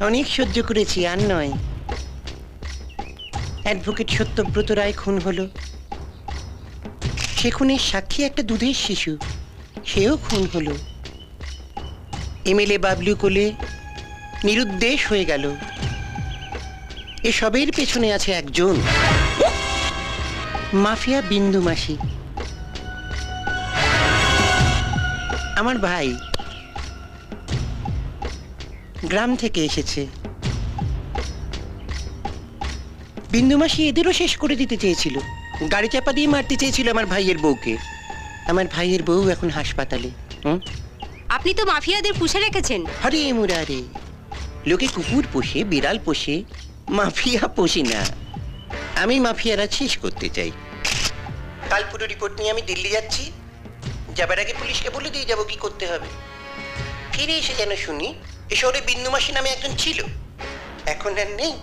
অনেক সহ্য করেছি, আর নয়। অ্যাডভোকেট সত্যব্রত রায় খুন হলো, সে খুনের সাক্ষী একটা দুধের শিশু, সেও খুন হলো। এমএলএ বাবলু কোলে নিরুদ্দেশ হয়ে গেল। এসবের পেছনে আছে একজন মাফিয়া, বিন্দু মাসি, আমার ভাই। গ্রাম থেকে এসেছে। বিন্দু মাসি এদেরও শেষ করে দিতে চেয়েছিল, গাড়ি চাপা দিয়ে মারতে চেয়েছিল আমার ভাইয়ের বউকে। আমার ভাইয়ের বউ এখন হাসপাতালে। আপনি তো মাফিয়াদের পুষে রেখেছেন। আরে মুরারে, লোকে কুকুর পোষে, বিড়াল পোষে, মাফিয়া পোষি না। আমি মাফিয়ারা শেষ করতে চাই। কাল পুরো রিপোর্ট নিয়ে আমি দিল্লি যাচ্ছি। যাবার আগে পুলিশকে বলে দিয়ে যাবো কি করতে হবে। ফিরে এসে যেন শুনি এ শহরে বিন্দু মাসি নামে একজন ছিল, এখন আর নেই।